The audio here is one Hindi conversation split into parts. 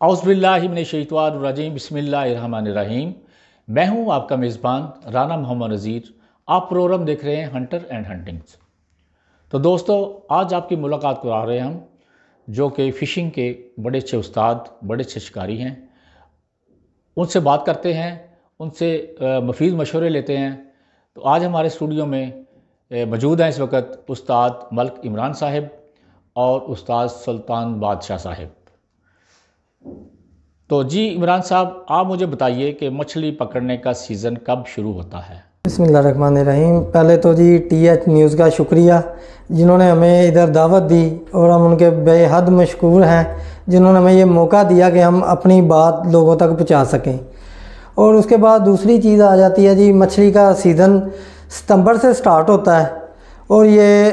औज़ुबिल्लाहिमिनश्शैतानिर्रजीम बिस्मिल्लाहिर्रहमानिर्रहीम। मैं हूं आपका मेज़बान राना मोहम्मद नज़ीर। आप प्रोग्राम देख रहे हैं हंटर एंड हंटिंग्स। तो दोस्तों, आज आपकी मुलाकात करा रहे हैं हम, जो कि फ़िशिंग के बड़े अच्छे उस्ताद, बड़े अच्छे शिकारी हैं। उनसे बात करते हैं, उनसे मुफीद मशवरे लेते हैं। तो आज हमारे स्टूडियो में मौजूद हैं इस वक्त उस्ताद मलिक इमरान साहिब और उस्ताद सुल्तान बादशाह साहिब। तो जी इमरान साहब, आप मुझे बताइए कि मछली पकड़ने का सीज़न कब शुरू होता है? बिस्मिल्लाहिर्रहमानिर्रहीम। पहले तो जी TH न्यूज़ का शुक्रिया, जिन्होंने हमें इधर दावत दी, और हम उनके बेहद मशकूर हैं जिन्होंने हमें ये मौका दिया कि हम अपनी बात लोगों तक पहुंचा सकें। और उसके बाद दूसरी चीज़ आ जाती है जी, मछली का सीज़न सितंबर से स्टार्ट होता है और ये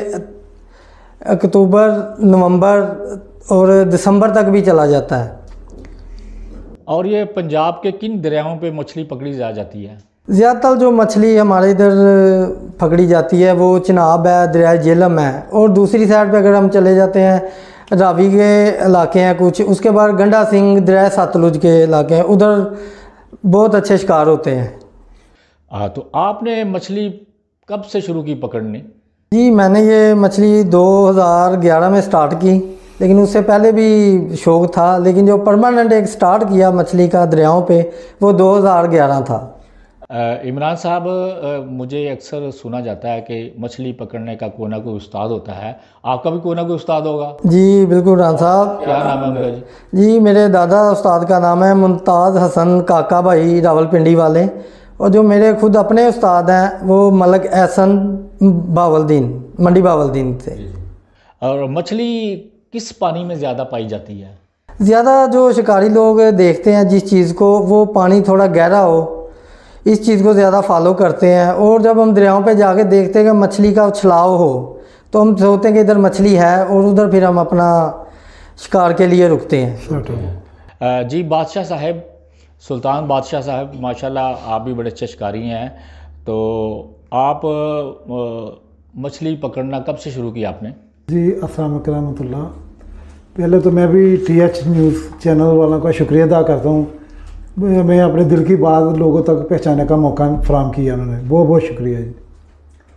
अक्टूबर, नवंबर और दिसंबर तक भी चला जाता है। और ये पंजाब के किन दरियाओं पे मछली पकड़ी जाती है? ज़्यादातर जो मछली हमारे इधर पकड़ी जाती है वो चिनाब है, दरिया झेलम है, और दूसरी साइड पे अगर हम चले जाते हैं रावी के इलाके हैं कुछ, उसके बाद गंडा सिंह, दरिया सतलुज के इलाके हैं, उधर बहुत अच्छे शिकार होते हैं। तो आपने मछली कब से शुरू की पकड़नी? जी, मैंने ये मछली 2011 में स्टार्ट की, लेकिन उससे पहले भी शौक़ था, लेकिन जो परमानेंट एक स्टार्ट किया मछली का दरियाओं पे वो 2011 था। इमरान साहब, मुझे अक्सर सुना जाता है कि मछली पकड़ने का कोई ना कोई उस्ताद होता है। आपका भी कोई ना कोई उस्ताद होगा? जी बिल्कुल रान साहब। क्या नाम है उनका? जी, मेरे दादा उस्ताद का नाम है मुमताज़ हसन काका भाई, रावलपिंडी वाले। और जो मेरे खुद अपने उस्ताद हैं वो मलिक एहसन बावलदीन, मंडी बावलदीन से। और मछली किस पानी में ज़्यादा पाई जाती है? ज़्यादा जो शिकारी लोग देखते हैं जिस चीज़ को, वो पानी थोड़ा गहरा हो, इस चीज़ को ज़्यादा फॉलो करते हैं। और जब हम दरियाओं पे जाके देखते हैं कि मछली का उछलाव हो, तो हम सोचते हैं कि इधर मछली है, और उधर फिर हम अपना शिकार के लिए रुकते हैं। जी बादशाह साहब, सुल्तान बादशाह साहब, माशाल्लाह आप भी बड़े अच्छे शिकारी हैं। तो आप मछली पकड़ना कब से शुरू किया आपने? जी अस्सलाम वालेकुम रहमतुल्लाह। पहले तो मैं भी TH न्यूज़ चैनल वालों का शुक्रिया अदा करता हूँ। मैं अपने दिल की बात लोगों तक पहुँचाने का मौका फराहम किया उन्होंने, बहुत बहुत शुक्रिया जी।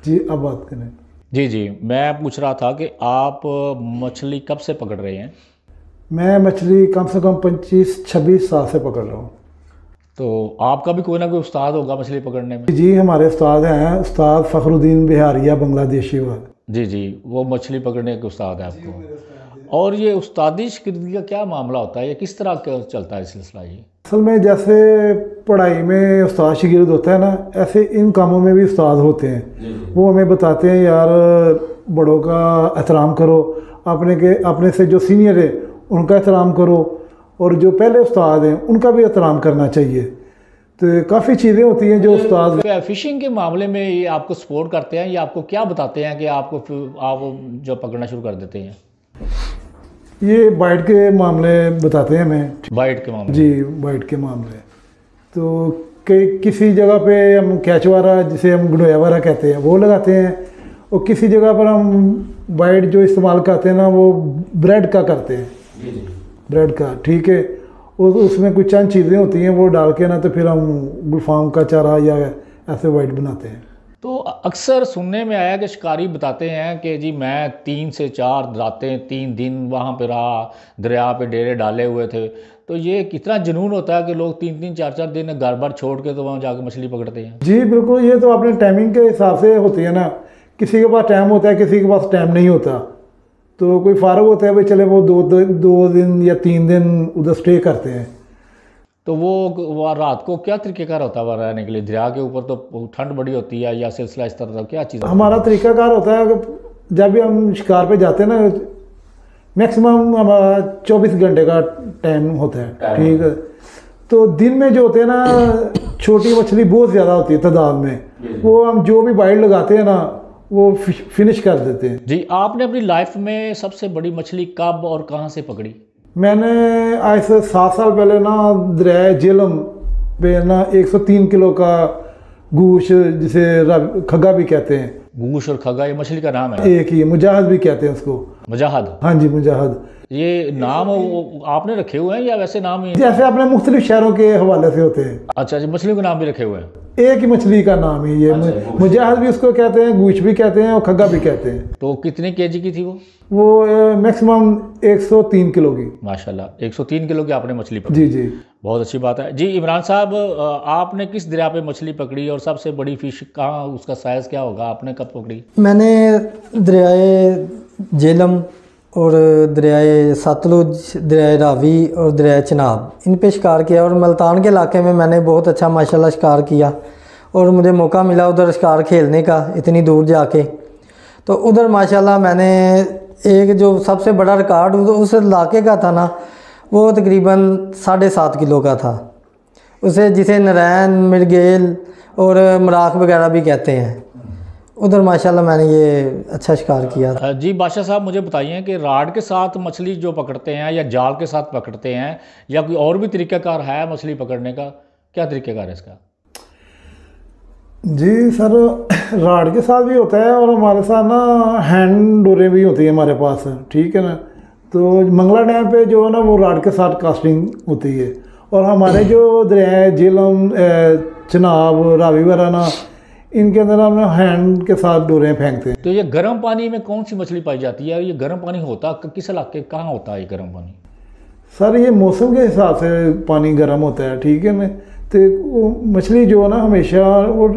जी अब बात करें। जी, मैं पूछ रहा था कि आप मछली कब से पकड़ रहे हैं? मैं मछली कम से कम 25-26 साल से पकड़ रहा हूँ। तो आपका भी कोई ना कोई उस्ताद होगा मछली पकड़ने में? जी, हमारे उस्ताद हैं, उस्ताद फ़खरुद्दीन बिहारिया, बांग्लादेशी वो। जी, वो मछली पकड़ने के उस्ताद है आपको। और ये उस्तादी शिकरी का क्या मामला होता है, ये किस तरह का चलता है सिलसिला? ये असल में जैसे पढ़ाई में उस्ताद शागिर्द होता है ना, ऐसे इन कामों में भी उस्ताद होते हैं। वो हमें बताते हैं यार बड़ों का एहतराम करो, अपने से जो सीनियर है उनका एहतराम करो, और जो पहले उस्ताद हैं उनका भी एहतराम करना चाहिए। तो काफ़ी चीज़ें होती हैं जो उस्ताद। फ़िशिंग के मामले में ये आपको सपोर्ट करते हैं, या आपको क्या बताते हैं कि आप जो पकड़ना शुरू कर देते हैं? ये बाइट के मामले बताते हैं हमें। बाइट के मामले? जी, बाइट के मामले। तो किसी जगह पे हम कैचवारा, जिसे हम गुड़ोयावारा कहते हैं, वो लगाते हैं, और किसी जगह पर हम बाइट जो इस्तेमाल करते हैं ना, वो ब्रेड का करते हैं। ब्रेड का, ठीक है। और उसमें कुछ चंद चीज़ें होती हैं वो डाल के ना, तो फिर हम गुलफाम का चारा या ऐसे वाइट बनाते हैं। तो अक्सर सुनने में आया कि शिकारी बताते हैं कि जी मैं 3 से 4 रातें 3 दिन वहाँ पे रहा, दरिया पे डेरे डाले हुए थे। तो ये कितना जुनून होता है कि लोग 3-3, 4-4 दिन घर बार छोड़ के तो वहाँ जाकर मछली पकड़ते हैं? जी बिल्कुल, ये तो अपने टाइमिंग के हिसाब से होती है ना। किसी के पास टाइम होता है, किसी के पास टाइम नहीं होता। तो कोई फारग होता है भाई, चले वो 2 दिन या 3 दिन उधर स्टे करते हैं। तो वो रात को क्या तरीक़ेकार होता है रहने के लिए? दरिया के ऊपर तो ठंड बड़ी होती है, या सिलसिला इस तरह का क्या चीज़? हमारा तरीक़ाकार होता है कि जब भी हम शिकार पे जाते हैं ना, मैक्सिमम हमारा 24 घंटे का टाइम होता है, ठीक है। तो दिन में जो होते हैं ना, छोटी मछली बहुत ज़्यादा होती है तादाद में, वो हम जो भी बाइट लगाते हैं ना, वो फिनिश कर देते हैं। जी, आपने अपनी लाइफ में सबसे बड़ी मछली कब और कहाँ से पकड़ी? मैंने आज से 7 साल पहले ना दरिया झेलम पे ना 103 किलो का गूश, जिसे खगा भी कहते हैं। गूश और खगा ये मछली का नाम है? एक ही, मुजाहिद भी कहते हैं उसको। मुजाहद, हाँ जी मुजाहद। ये नाम आपने रखे हुए हैं या वैसे नाम ही? जैसे अपने मुख्तलिफ शहरों के हवाले से होते हैं। अच्छा जी, मछलियों के नाम भी रखे हुए हैं? एक ही मछली का नाम है ये। मुजाहद भी उसको कहते हैं, गूच भी कहते हैं और खग्गा भी कहते हैं। तो कितने केजी की थी वो? वो मैक्सिमम 103 किलो की। माशाल्लाह, 103 किलो की आपने मछली पकड़ी। जी जी, बहुत अच्छी बात है जी। इमरान साहब, आपने किस दरिया पे मछली पकड़ी और सबसे बड़ी फिश कहाँ, उसका साइज़ क्या होगा, आपने कब पकड़ी? मैंने दरियाए झेलम और दरियाए सतलुज, दरियाए रावी और दरियाए चिनाब, इन पे शिकार किया। और मुल्तान के इलाके में मैंने बहुत अच्छा माशाल्लाह शिकार किया और मुझे मौका मिला उधर शिकार खेलने का इतनी दूर जाके। तो उधर माशाल्लाह मैंने एक जो सबसे बड़ा रिकॉर्ड उस इलाके का था ना, वो तकरीबन 7.5 किलो का था। उसे जिसे नरैन, मिर्गेल और मराख वगैरह भी कहते हैं। उधर माशाल्लाह मैंने ये अच्छा शिकार किया था। जी बादशाह साहब, मुझे बताइए कि राड के साथ मछली जो पकड़ते हैं या जाल के साथ पकड़ते हैं, या कोई और भी तरीक़ाकार है मछली पकड़ने का? क्या तरीक़ाकार है इसका? जी सर, राड के साथ भी होता है और हमारे साथ ना हैंड डोरें भी होती है हमारे पास, ठीक है ना। तो मंगला डैम पे जो है ना वो राड के साथ कास्टिंग होती है। और हमारे जो दरिया झेलम, चिनाब, रावी वगैरह ना, इनके अंदर हम हैंड के साथ डोरें फेंकते हैं। तो ये गर्म पानी में कौन सी मछली पाई जाती है? ये गर्म पानी होता किस इलाके, कहाँ होता है ये गर्म पानी? सर ये मौसम के हिसाब से पानी गर्म होता है, ठीक है ना। तो वो मछली जो है ना हमेशा वो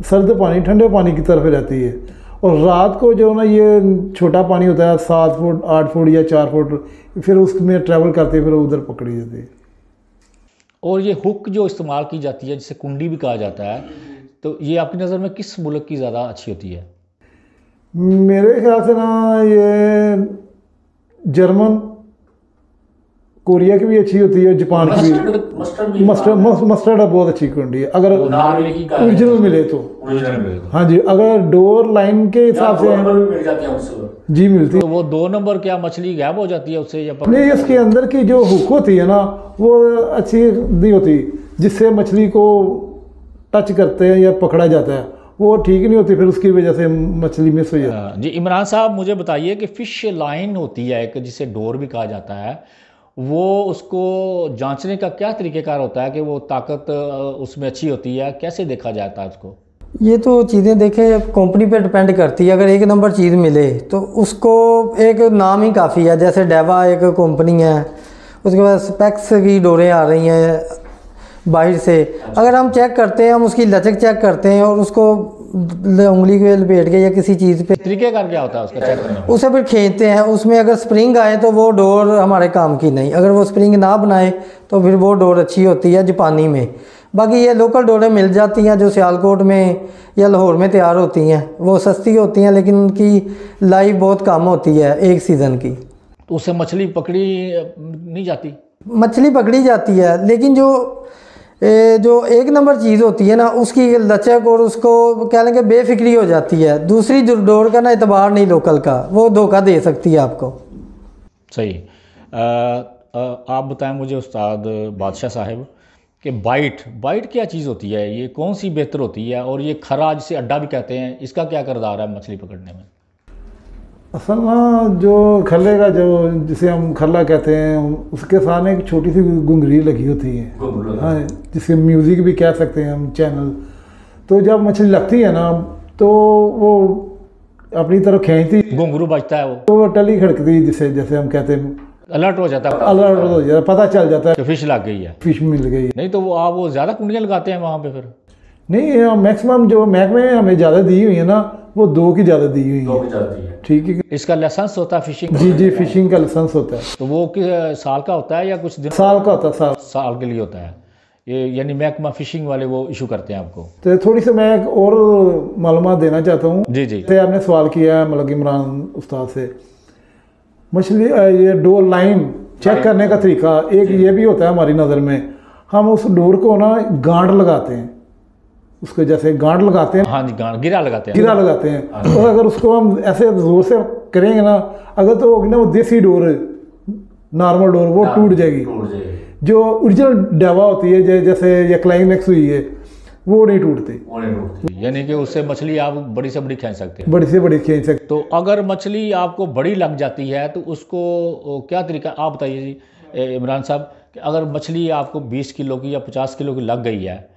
सर्द पानी, ठंडे पानी की तरफ रहती है। और रात को जो है ना ये छोटा पानी होता है, 7 फुट, 8 फुट या 4 फुट, फिर उसमें ट्रैवल करते फिर उधर पकड़ी जाती है। और ये हुक जो इस्तेमाल की जाती है, जिसे कुंडी भी कहा जाता है, तो ये आपकी नज़र में किस मुल्क की ज़्यादा अच्छी होती है? मेरे ख्याल से ना ये जर्मन, कोरिया की भी अच्छी होती है, जापान की भी। मस्टर्ड बहुत अच्छी कुंडी है अगर ओरिजिनल मिले तो। हाँ जी, अगर डोर लाइन के हिसाब से जी मिलती है। तो वो 2 नंबर क्या मछली गायब हो जाती है उससे, या नहीं, इसके अंदर की जो हुक होती है ना वो अच्छी नहीं होती, जिससे मछली को टच करते हैं या पकड़ा जाता है, वो ठीक नहीं होती, फिर उसकी वजह से मछली मिस हो जाती है। जी इमरान साहब, मुझे बताइए कि फ़िश लाइन होती है एक, जिसे डोर भी कहा जाता है, वो उसको जांचने का क्या तरीक़ेकार होता है कि वो ताकत उसमें अच्छी होती है? कैसे देखा जाता है उसको? ये तो चीज़ें देखें कंपनी पे डिपेंड करती है। अगर 1 नंबर चीज़ मिले तो उसको एक नाम ही काफ़ी है। जैसे डेवा एक कंपनी है, उसके बाद स्पेक्स की डोरें आ रही हैं बाहर से। अगर हम चेक करते हैं, हम उसकी लचक चेक करते हैं और उसको उंगली के लपेट के या किसी चीज़ पे तरीक़ेकार क्या होता है उसका चेक करने का? उसे फिर खींचते हैं। उसमें अगर स्प्रिंग आए तो वो डोर हमारे काम की नहीं, अगर वो स्प्रिंग ना बनाए तो फिर वो डोर अच्छी होती है जापानी में। बाकी ये लोकल डोरें मिल जाती हैं जो सियालकोट में या लाहौर में तैयार होती हैं, वो सस्ती होती हैं लेकिन उनकी लाइफ बहुत कम होती है एक सीज़न की। तो उससे मछली पकड़ी नहीं जाती? मछली पकड़ी जाती है, लेकिन जो 1 नंबर चीज़ होती है ना, उसकी लचक और उसको कह लेंगे बेफिक्री हो जाती है। दूसरी डोर का ना इतबार नहीं लोकल का, वो धोखा दे सकती है आपको। सही। आप बताएं मुझे उस्ताद बादशाह साहब कि बाइट क्या चीज़ होती है? ये कौन सी बेहतर होती है? और ये खरा, जिसे अड्डा भी कहते हैं, इसका क्या किरदार है मछली पकड़ने में? असल में जो खल्ले का, जो जिसे हम खल्ला कहते हैं, उसके साथ एक छोटी सी गुंगरी लगी होती है, हाँ, जिसे म्यूज़िक भी कह सकते हैं हम, चैनल। तो जब मछली लगती है ना तो वो अपनी तरफ खींचती, घुंघरू बजता है, तो वो टली खड़कती, जिसे जैसे हम कहते हैं अलर्ट हो जाता है, अलर्ट हो जाता है, पता चल जाता है कि फिश लग गई है, फिश मिल गई है। नहीं तो वो ज़्यादा कुंडियाँ लगाते हैं वहाँ पे फिर? नहीं, मैक्सिमम जो महकमे में हमें ज़्यादा दी हुई है ना, वो 2 की ज़्यादा दी हुई है, ठीक है। इसका लाइसेंस होता है फिशिंग? जी, फिशिंग का लाइसेंस होता है। तो वो साल का होता है या कुछ दिन? साल का होता है, साल के लिए होता है ये, यानी महकमा फिशिंग वाले वो इशू करते हैं आपको? तो थोड़ी सी मैं एक और मालूमात देना चाहता हूँ। जी। जैसे आपने सवाल किया है मतलब इमरान उस्ताद से, मछली ये डोर लाइन चेक करने का तरीका एक ये भी होता है हमारी नज़र में। हम उस डोर को ना गांठ लगाते हैं, उसको जैसे गांठ लगाते हैं, हाँ जी, गांठ, गिरा लगाते हैं, और अगर उसको हम ऐसे जोर से करेंगे ना, अगर तो होगी ना वो देसी डोर, नॉर्मल डोर, वो टूट जाएगी। जो ओरिजिनल डेवा होती है, जैसे ये क्लाइमेक्स हुई है, वो नहीं टूटते। यानी कि उससे मछली आप बड़ी से बड़ी खींच सकते हैं। बड़ी से बड़ी खींच सकते। तो अगर मछली आपको बड़ी लग जाती है तो उसको क्या तरीका, आप बताइए जी इमरान साहब, कि अगर मछली आपको 20 किलो की या 50 किलो की लग गई है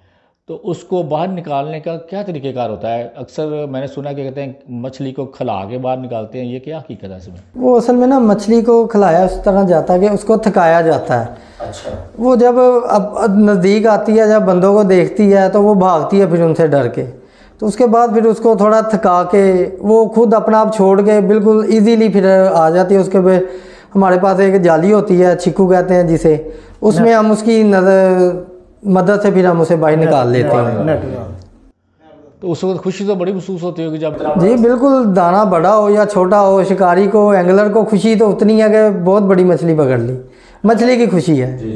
तो उसको बाहर निकालने का क्या तरीक़ेकार होता है? अक्सर मैंने सुना कि कहते हैं मछली को खिला के बाहर निकालते हैं, ये क्या हकीकत है इसमें? वो असल में ना मछली को खिलाया उस तरह जाता है कि उसको थकाया जाता है। अच्छा। वो जब अब नज़दीक आती है, जब बंदों को देखती है तो वो भागती है फिर उनसे डर के। तो उसके बाद फिर उसको थोड़ा थका के वो खुद अपना आप छोड़ के बिल्कुल ईजीली फिर आ जाती है। उसके बाद हमारे पास एक जाली होती है, छिक्कू कहते हैं जिसे, उसमें हम उसकी मदद से फिर हम उसे बाहर निकाल लेते हैं। तो उस वक्त खुशी तो बड़ी महसूस होती होगी जब? जी बिल्कुल, दाना बड़ा हो या छोटा हो, शिकारी को, एंगलर को खुशी तो उतनी है कि बहुत बड़ी मछली पकड़ ली, मछली की खुशी है। जी।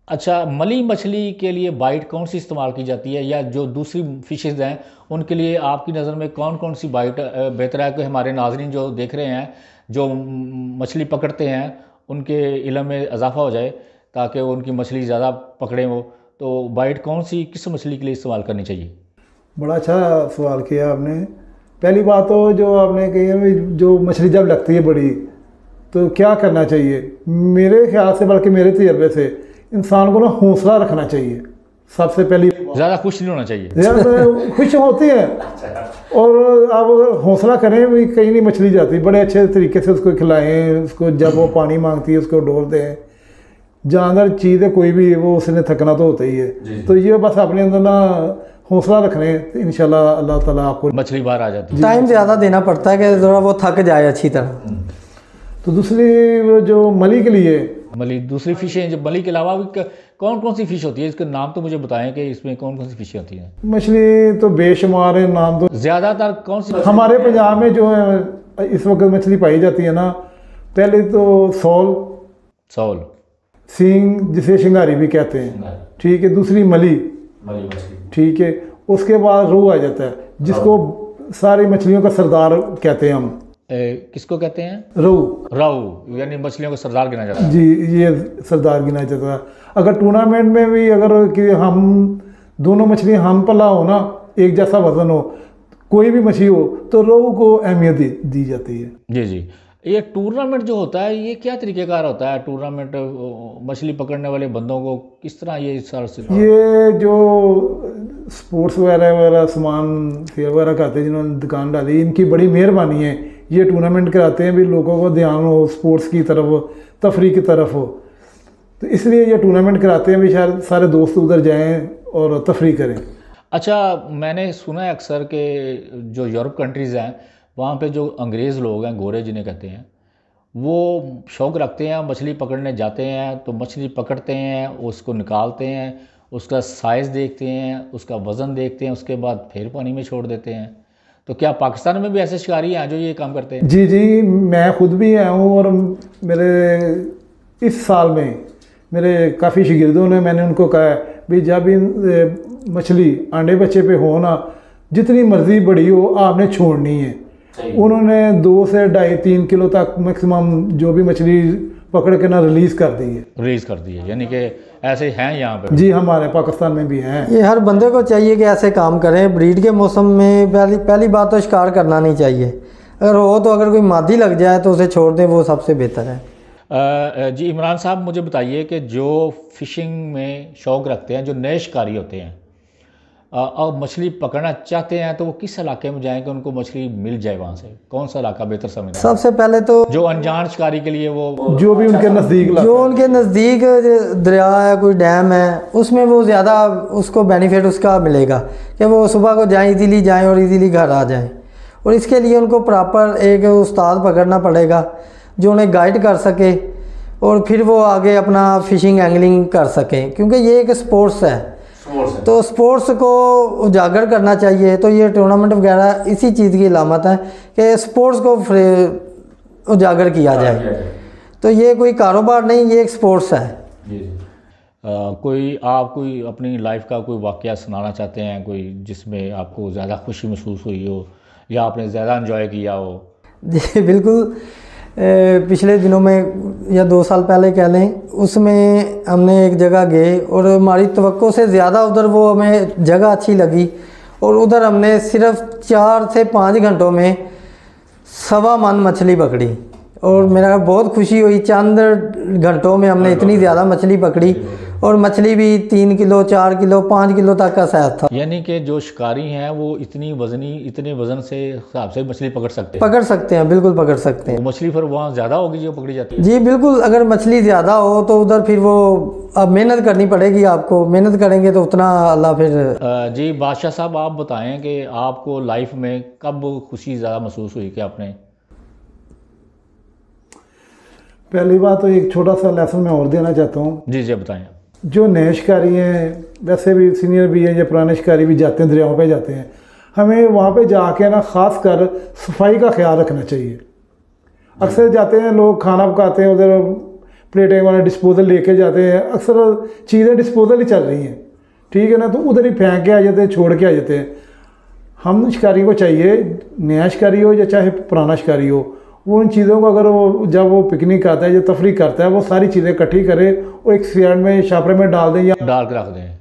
अच्छा, मली मछली के लिए बाइट कौन सी इस्तेमाल की जाती है, या जो दूसरी फिशेज़ हैं उनके लिए आपकी नज़र में कौन कौन सी बाइट बेहतर है? कि हमारे नाज़रीन जो देख रहे हैं, जो मछली पकड़ते हैं, उनके इल्म में इजाफा हो जाए ताकि उनकी मछली ज़्यादा पकड़ें वो, तो बाइट कौन सी किस मछली के लिए इस्तेमाल करनी चाहिए? बड़ा अच्छा सवाल किया आपने। पहली बात तो जो आपने कही है, जो मछली जब लगती है बड़ी तो क्या करना चाहिए, मेरे ख्याल से, बल्कि मेरे तजर्बे से, इंसान को ना हौसला रखना चाहिए। सबसे पहली, ज़्यादा खुश नहीं होना चाहिए। ज़्यादा खुश होती है और आप अगर हौसला करें भी, कहीं नहीं मछली जाती, बड़े अच्छे तरीके से उसको खिलाएं, उसको जब वो पानी मांगती है उसको डोल दें। जानदार चीज़ है कोई भी, वो उसने थकना तो होता ही है। तो ये बस अपने अंदर ना हौसला रखने, तो इंशाल्लाह अल्लाह ताला आपको मछली बाहर आ जाती है। टाइम ज़्यादा देना पड़ता है कि ज़रा वो थक जाए अच्छी तरह। तो दूसरी जो मली के लिए, मली दूसरी फिशें, जो मली के अलावा भी कौन कौन सी फिश होती है, इसके नाम तो मुझे बताएं कि इसमें कौन कौन सी फिशें होती हैं? मछली तो बेशुमार है, नाम तो। ज़्यादातर कौन सी हमारे पंजाब में जो है इस वक्त मछली पाई जाती है ना, पहले तो सौल, सींग जिसे शिंगारी भी कहते हैं, ठीक है। दूसरी मली, ठीक है। उसके बाद रोहू आ जाता है, जिसको सारी मछलियों का सरदार कहते हैं हम। किसको कहते हैं? रोहू, यानी मछलियों को सरदार गिना जाता है। जी, ये सरदार गिना जाता है। अगर टूर्नामेंट में भी अगर कि हम दोनों मछली हम पला हो ना, एक जैसा वजन हो, कोई भी मछली हो, तो रोहू को अहमियत दी जाती है। जी जी। ये टूर्नामेंट जो होता है, ये क्या तरीक़ेकार होता है? टूर्नामेंट मछली पकड़ने वाले बंदों को किस तरह ये सारा ये जो स्पोर्ट्स वगैरह सामान फेयर वगैरह करते हैं, जिन्होंने दुकान डाली, इनकी बड़ी मेहरबानी है। ये टूर्नामेंट कराते हैं भी लोगों को ध्यान हो स्पोर्ट्स की तरफ, तफरी की तरफ हो, तो इसलिए ये टूर्नामेंट कराते हैं भी शायद सारे दोस्त उधर जाएं और तफरी करें। अच्छा, मैंने सुना है अक्सर के जो यूरोप कंट्रीज़ हैं, वहाँ पे जो अंग्रेज़ लोग हैं, गोरे जिन्हें कहते हैं, वो शौक़ रखते हैं, मछली पकड़ने जाते हैं, तो मछली पकड़ते हैं, उसको निकालते हैं, उसका साइज़ देखते हैं, उसका वज़न देखते हैं, उसके बाद फिर पानी में छोड़ देते हैं। तो क्या पाकिस्तान में भी ऐसे शिकारी हैं जो ये काम करते हैं? जी जी, मैं खुद भी आया हूँ और मेरे इस साल में मेरे काफ़ी शागिर्दों ने, मैंने उनको कहा है भी जब इन मछली अंडे बच्चे पे हो ना, जितनी मर्जी बड़ी हो आपने छोड़नी है। उन्होंने 2 से 2.5-3 किलो तक मैक्सिमम जो भी मछली पकड़ के ना रिलीज़ कर दी है। यानी कि ऐसे हैं यहाँ पे? जी, हमारे पाकिस्तान में भी हैं। ये हर बंदे को चाहिए कि ऐसे काम करें। ब्रीड के मौसम में पहली बात तो शिकार करना नहीं चाहिए। अगर हो तो अगर कोई मादी लग जाए तो उसे छोड़ दें, वो सबसे बेहतर है। जी इमरान साहब, मुझे बताइए कि जो फ़िशिंग में शौक़ रखते हैं, जो नए शिकारी होते हैं और मछली पकड़ना चाहते हैं, तो वो किस इलाके में जाएं कि उनको मछली मिल जाए? वहाँ से कौन सा इलाका बेहतर समझते हैं? सबसे पहले तो जो अनजान शिकारी के लिए वो जो भी उनके नज़दीक दरिया है, कोई डैम है, उसमें वो ज़्यादा उसको बेनिफिट उसका मिलेगा कि वो सुबह को जाएँ, इजीली जाएँ और इजीली घर आ जाएँ। और इसके लिए उनको प्रॉपर एक उस्ताद पकड़ना पड़ेगा जो उन्हें गाइड कर सके और फिर वो आगे अपना फ़िशिंग एंगलिंग कर सकें, क्योंकि ये एक स्पोर्ट्स है। तो स्पोर्ट्स को उजागर करना चाहिए। तो ये टूर्नामेंट वगैरह इसी चीज़ की अलामत है कि स्पोर्ट्स को उजागर किया जाए। तो ये कोई कारोबार नहीं, ये एक स्पोर्ट्स है। कोई अपनी लाइफ का कोई वाक़या सुनाना चाहते हैं, कोई जिसमें आपको ज़्यादा खुशी महसूस हुई हो या आपने ज़्यादा एंजॉय किया हो? जी बिल्कुल। पिछले दिनों में या 2 साल पहले कह लें, उसमें हमने एक जगह गए और हमारी तवक्को से ज़्यादा उधर वो हमें जगह अच्छी लगी और उधर हमने सिर्फ 4 से 5 घंटों में 1.25 मन मछली पकड़ी और मेरा बहुत खुशी हुई। चंद घंटों में हमने इतनी ज़्यादा मछली पकड़ी और मछली भी 3 किलो 4 किलो 5 किलो तक का साइज था। यानी कि जो शिकारी हैं वो इतने वजन से हिसाब से मछली पकड़ सकते हैं, बिल्कुल पकड़ सकते हैं। वो मछली फिर वहाँ ज़्यादा होगी जो पकड़ी जाती है? जी बिल्कुल, अगर मछली ज़्यादा हो तो उधर फिर वो अब मेहनत करनी पड़ेगी आपको, मेहनत करेंगे तो उतना अल्लाह फिर। जी बादशाह साहब, आप बताएं कि आपको लाइफ में कब खुशी ज़्यादा महसूस हुई कि आपने? पहली बात तो एक छोटा सा लेसन मैं और देना चाहता हूँ। जी जी बताएं। जो नए शिकारी हैं, वैसे भी सीनियर भी हैं या पुराने शिकारी भी जाते हैं, दरियाओं पे जाते हैं, हमें वहाँ पे जाके ना ख़ास कर सफाई का ख्याल रखना चाहिए। अक्सर जाते हैं लोग, खाना पकाते हैं, उधर प्लेटें वाले डिस्पोजल लेके जाते हैं, अक्सर चीज़ें डिस्पोजल ही चल रही हैं, ठीक है ना, तो उधर ही फेंक के आ जाते हैं, छोड़ के आ जाते हैं। हम शिकारी को चाहिए, नया शिकारी हो या चाहे पुराना शिकारी हो, वो उन चीज़ों को अगर वो जब वो पिकनिक आता है या तफरी करता है, वो सारी चीज़ें इकट्ठी करे और एक सियाड़ में छापरे में डाल दें या डाल के रख दें,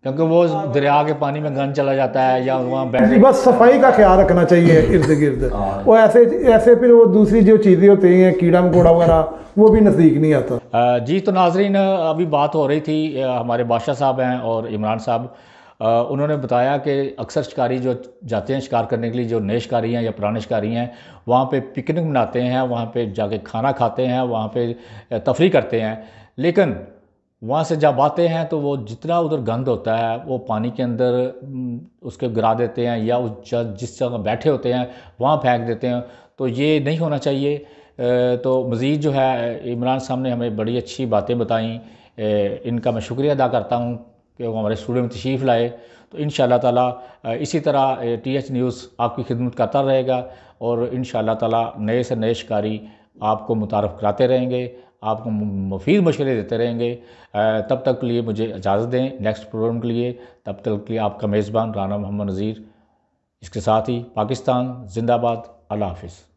क्योंकि वो दरिया के पानी में गंद चला जाता है या वहाँ बैठ। बस सफाई का ख्याल रखना चाहिए इर्द गिर्द। वो ऐसे फिर वो दूसरी जो चीज़ें होती हैं, कीड़ा मकोड़ा वगैरह, वो भी नज़दीक नहीं आता। जी तो नाजरीन, अभी बात हो रही थी, हमारे बादशाह साहब हैं और इमरान साहब, उन्होंने बताया कि अक्सर शिकारी जो जाते हैं शिकार करने के लिए, जो नए शिकारी हैं या पुराने शिकारी हैं, वहाँ पे पिकनिक मनाते हैं, वहाँ पे जाके खाना खाते हैं, वहाँ पे तफरी करते हैं, लेकिन वहाँ से जब आते हैं तो वो जितना उधर गंद होता है वो पानी के अंदर उसके गिरा देते हैं या उस जिस जगह बैठे होते हैं वहाँ फेंक देते हैं। तो ये नहीं होना चाहिए। तो मज़ीद जो है इमरान साहब ने हमें बड़ी अच्छी बातें बताई, इनका मैं शुक्रिया अदा करता हूँ कि वो हमारे स्टूडियो में तशरीफ़ लाए। तो इंशाअल्लाह ताला इसी तरह TH न्यूज़ आपकी खिदमत करता रहेगा और इंशाअल्लाह ताला नए से नए शिकारी आपको मुतारफ़ कराते रहेंगे, आपको मुफीद मशवरे देते रहेंगे। तब तक के लिए मुझे इजाज़त दें नेक्स्ट प्रोग्राम के लिए। तब तक के लिए आपका मेज़बान राना मोहम्मद नज़ीर। इसके साथ ही पाकिस्तान जिंदाबाद, अल्लाह हाफ़िज़।